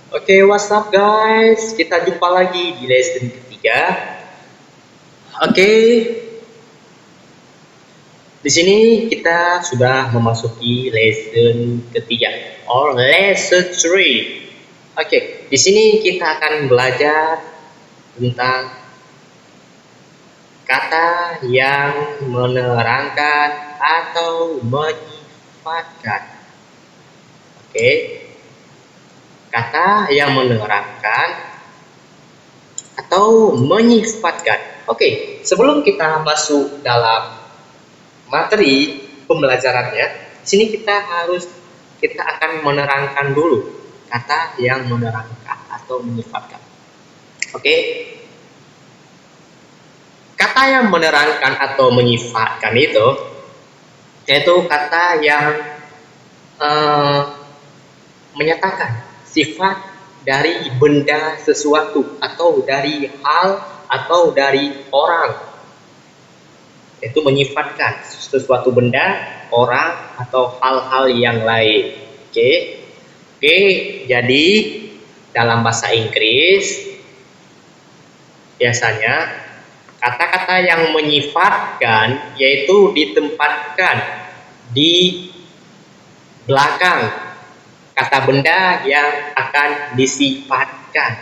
Oke, what's up guys? Kita jumpa lagi di lesson ketiga. Oke, di sini kita sudah memasuki lesson ketiga or lesson 3. Oke, di sini kita akan belajar tentang kata yang menerangkan atau menyifatkan. Oke, kata yang menerangkan atau menyifatkan. Oke, sebelum kita masuk dalam materi pembelajarannya, di sini kita akan menerangkan dulu kata yang menerangkan atau menyifatkan. Oke, kata yang menerangkan atau menyifatkan itu yaitu kata yang menyatakan sifat dari benda sesuatu atau dari hal atau dari orang, yaitu menyifatkan sesuatu benda, orang atau hal-hal yang lain. Oke, jadi dalam bahasa Inggris biasanya kata-kata yang menyifatkan yaitu ditempatkan di belakang kata benda yang akan disifatkan,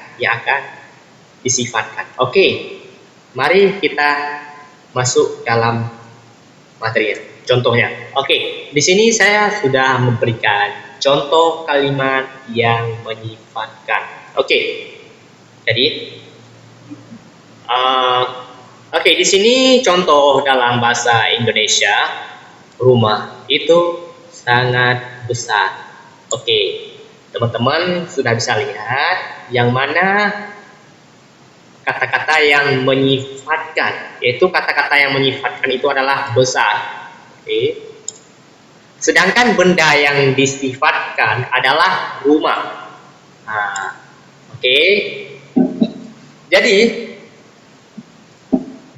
Oke, mari kita masuk dalam materinya. Contohnya, oke, di sini saya sudah memberikan contoh kalimat yang menyifatkan. Oke, jadi, oke, di sini contoh dalam bahasa Indonesia, rumah itu sangat besar. Oke, teman-teman sudah bisa lihat yang mana kata-kata yang menyifatkan, yaitu kata-kata yang menyifatkan itu adalah besar. Oke. Sedangkan benda yang disifatkan adalah rumah. Nah, oke. Jadi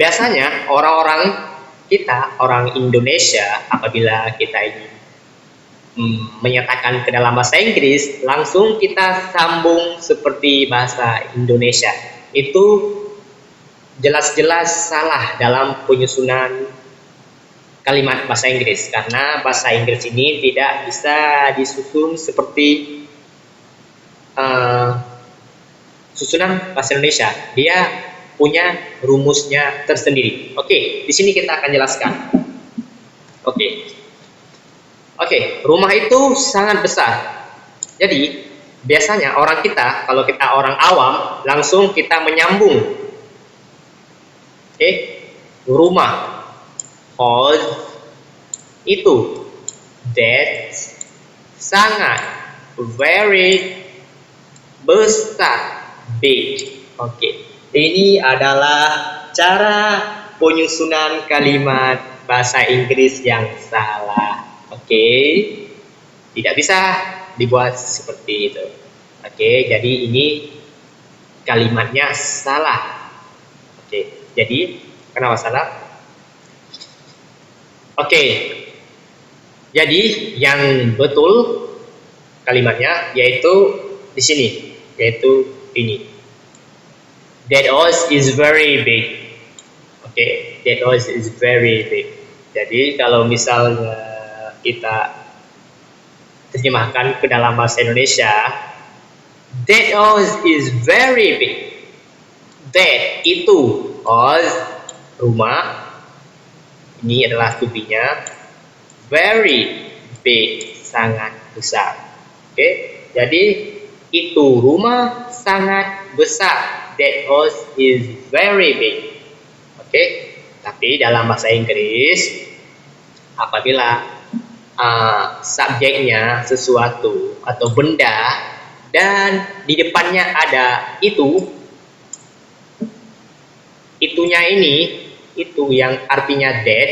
biasanya orang Indonesia, apabila kita ini menyatakan ke dalam bahasa Inggris, langsung kita sambung seperti bahasa Indonesia. Itu jelas-jelas salah dalam penyusunan kalimat bahasa Inggris, karena bahasa Inggris ini tidak bisa disusun seperti susunan bahasa Indonesia. Dia punya rumusnya tersendiri. Oke, di sini kita akan jelaskan. Oke, rumah itu sangat besar. Jadi biasanya kalau kita orang awam, langsung kita menyambung. Oke, rumah, house, itu, that, sangat, very, besar, big. Oke, ini adalah cara penyusunan kalimat bahasa Inggris yang salah. Oke, tidak bisa dibuat seperti itu. Oke, jadi ini kalimatnya salah. Oke, jadi kenapa salah? Oke, jadi yang betul kalimatnya yaitu di sini, yaitu ini. That house is very big. Oke, that house is very big. Jadi kalau misalnya kita terjemahkan ke dalam bahasa Indonesia, that house is very big. That itu house, rumah, ini adalah tubinya, very big, sangat besar. Oke, jadi itu rumah sangat besar. That house is very big. Oke, tapi dalam bahasa Inggris, apabila subjeknya sesuatu atau benda dan di depannya ada itunya ini, itu yang artinya that,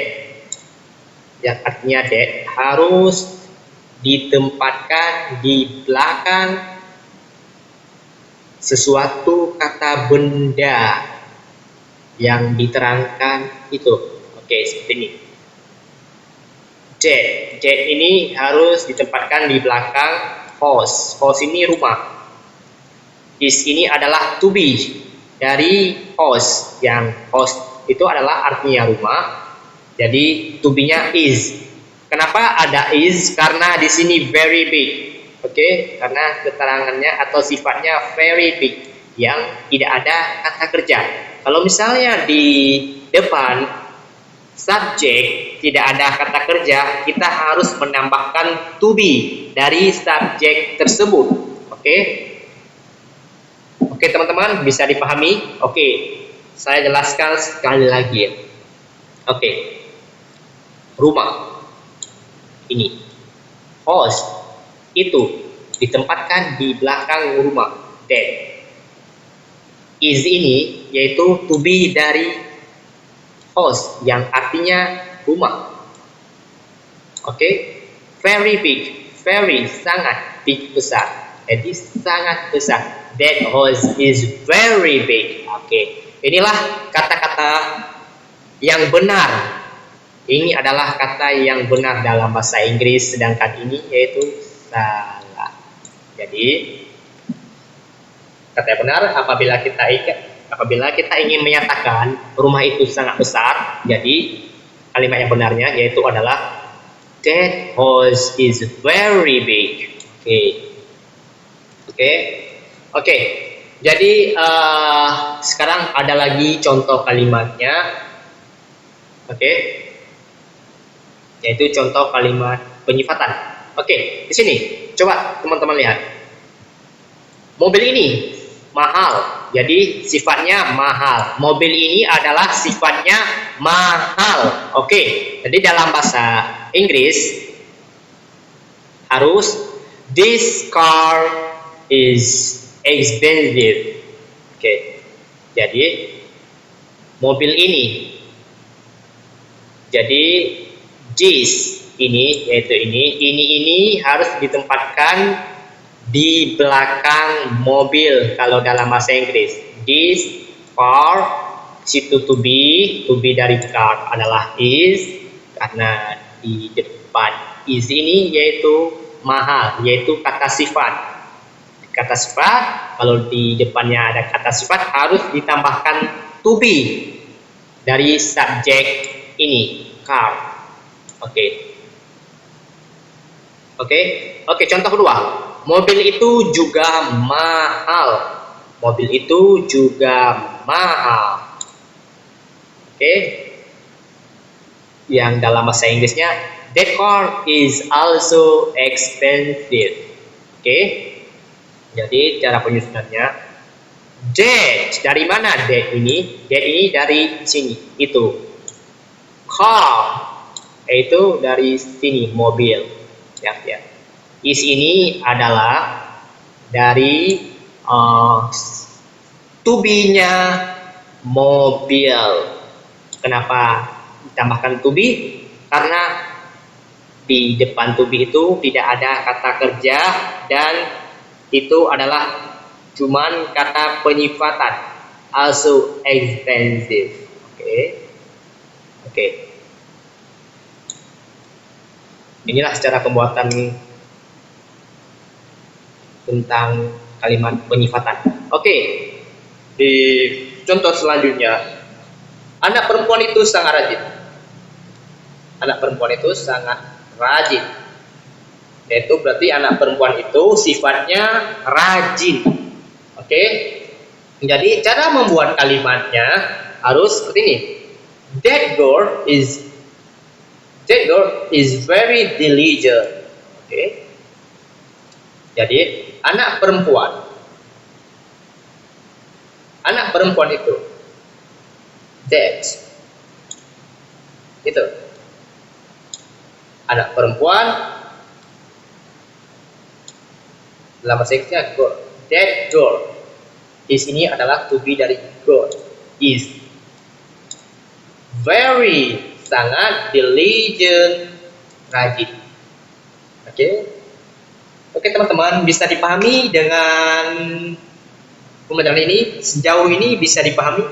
harus ditempatkan di belakang sesuatu kata benda yang diterangkan itu. Oke, seperti ini. That ini harus ditempatkan di belakang house. House ini rumah. Is ini adalah to be dari host, yang host itu adalah artinya rumah. Jadi to be-nya is. Kenapa ada is? Karena di sini very big. Oke, karena keterangannya atau sifatnya very big yang tidak ada kata kerja. Kalau misalnya di depan subjek tidak ada kata kerja, kita harus menambahkan to be dari subjek tersebut. Oke. Oke, teman-teman, bisa dipahami? Oke. Saya jelaskan sekali lagi. Oke. Rumah. Ini. House itu ditempatkan di belakang rumah. That. Is ini yaitu to be dari house yang artinya rumah. Oke. Very big, very sangat big, besar. Jadi sangat besar. That house is very big. Oke. Inilah kata-kata yang benar. Ini adalah kata yang benar dalam bahasa Inggris, sedangkan ini yaitu salah. Jadi kata yang benar apabila kita ingin menyatakan rumah itu sangat besar, jadi kalimat yang benarnya yaitu adalah that house is very big. Oke. Jadi sekarang ada lagi contoh kalimatnya. Oke. Yaitu contoh kalimat penyifatan. Oke, di sini coba teman-teman lihat. Mobil ini mahal, jadi sifatnya mahal. Mobil ini adalah sifatnya mahal. Oke, jadi dalam bahasa Inggris harus this car is expensive. Oke, jadi mobil ini. Jadi this ini yaitu ini harus ditempatkan di belakang mobil kalau dalam bahasa Inggris. This car, situ to be dari car adalah is, karena di depan is ini yaitu mahal, yaitu kata sifat. Kata sifat, kalau di depannya ada kata sifat harus ditambahkan to be dari subjek ini, car. Oke, contoh kedua. Mobil itu juga mahal. Mobil itu juga mahal. Oke. Yang dalam bahasa Inggrisnya, that car is also expensive. Oke. Jadi cara penyusunannya, that dari mana that ini? That ini dari sini, itu. Car itu dari sini, mobil. Ya. Is ini adalah dari to be-nya mobil. Kenapa ditambahkan to be? Karena di depan to be itu tidak ada kata kerja dan itu adalah cuman kata penyifatan, also expensive. Oke. Inilah cara pembuatan tentang kalimat penyifatan. Oke. Di contoh selanjutnya, anak perempuan itu sangat rajin. Anak perempuan itu sangat rajin. Yaitu berarti anak perempuan itu sifatnya rajin. Oke. Jadi cara membuat kalimatnya harus seperti ini. That girl is very diligent. Oke. Jadi anak perempuan itu that itu anak perempuan dalam bahasa Inggrisnya girl. That girl is ini adalah to be dari girl, is very sangat diligent, rajin. Oke teman-teman, bisa dipahami dengan pembelajaran ini? Sejauh ini bisa dipahami?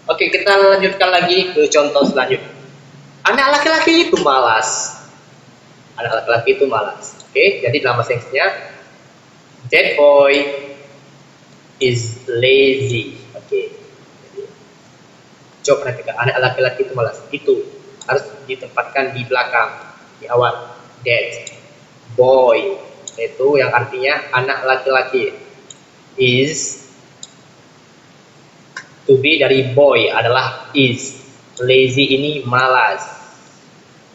Oke, kita lanjutkan lagi ke contoh selanjutnya. Anak laki-laki itu malas. Anak laki-laki itu malas. Oke, jadi dalam bahasa Inggrisnya, That boy is lazy. Oke. Coba perhatikan, anak laki-laki itu malas. Itu harus ditempatkan di belakang, di awal. That boy itu yang artinya anak laki-laki. Is to be dari boy adalah is. Lazy ini malas.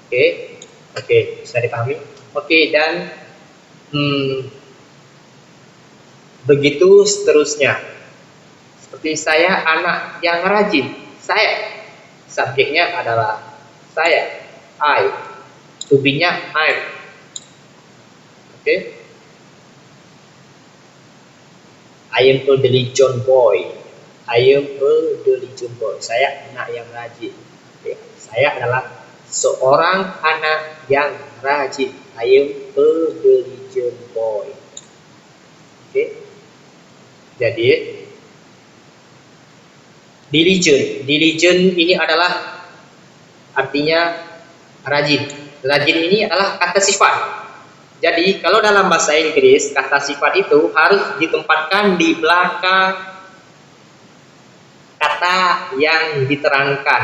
Oke. Oke, bisa dipahami? Oke, dan begitu seterusnya. Seperti saya anak yang rajin. Saya. Subjeknya adalah saya. I. To be-nya I'm. Oke. I am a diligent boy. I am a diligent boy. Saya anak yang rajin. Oke. Saya adalah seorang anak yang rajin. I am a diligent boy. Oke. Jadi diligent ini adalah artinya rajin. Rajin ini adalah kata sifat. Jadi kalau dalam bahasa Inggris kata sifat itu harus ditempatkan di belakang kata yang diterangkan,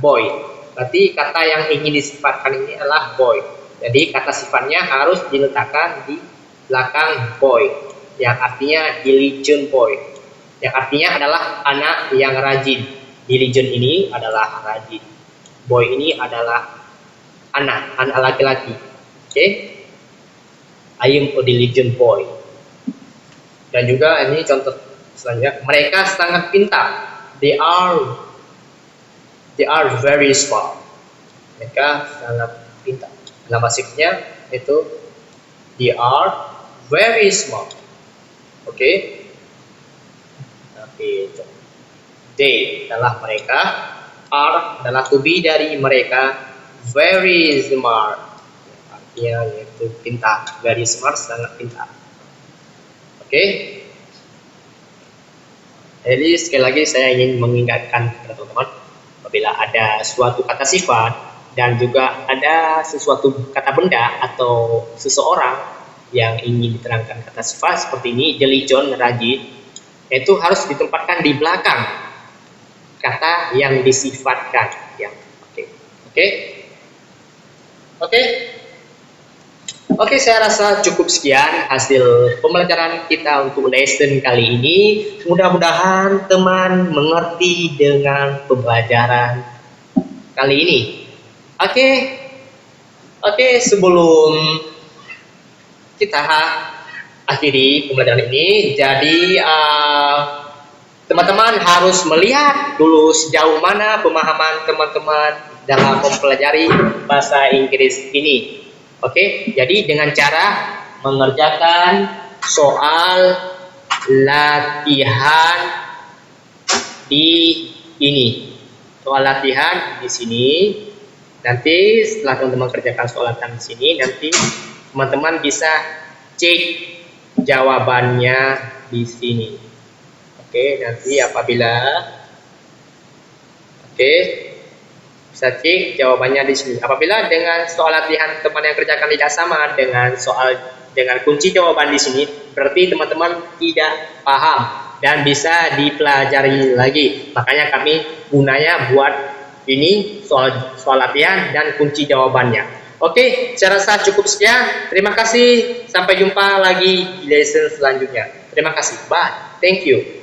boy. Berarti kata yang ingin disifatkan ini adalah boy. Jadi kata sifatnya harus diletakkan di belakang boy, yang artinya diligent boy, yang artinya adalah anak yang rajin. Diligent ini adalah rajin. Boy ini adalah anak laki-laki. Oke. I am a diligent boy. Dan juga ini contoh selanjutnya, mereka sangat pintar. They are very smart. Mereka sangat pintar. Nama aslinya itu they are very smart. Oke. Oke. They adalah mereka, are adalah to be dari mereka, very smart. Artinya yaitu pintar. Very smart, sangat pintar. Oke. Jadi sekali lagi saya ingin mengingatkan kepada teman-teman, apabila ada suatu kata sifat dan juga ada sesuatu kata benda atau seseorang yang ingin diterangkan kata sifat seperti ini, diligent, rajin, itu harus ditempatkan di belakang kata yang disifatkan. Ya, Oke, saya rasa cukup sekian hasil pembelajaran kita untuk lesson kali ini. Mudah-mudahan teman mengerti dengan pembelajaran kali ini. Oke, sebelum kita akhiri pembelajaran ini, jadi teman-teman harus melihat dulu sejauh mana pemahaman teman-teman dalam mempelajari bahasa Inggris ini. Oke, jadi dengan cara mengerjakan soal latihan di ini. Soal latihan di sini. Nanti setelah teman-teman kerjakan soal latihan di sini, nanti teman-teman bisa cek jawabannya di sini. Oke, nanti apabila bisa cek jawabannya di sini. Apabila dengan soal latihan teman yang kerjakan tidak sama dengan kunci jawaban di sini, berarti teman-teman tidak paham dan bisa dipelajari lagi. Makanya kami gunanya buat ini soal latihan dan kunci jawabannya. Oke, saya rasa cukup sekian. Terima kasih. Sampai jumpa lagi di lesson selanjutnya. Terima kasih. Bye. Thank you.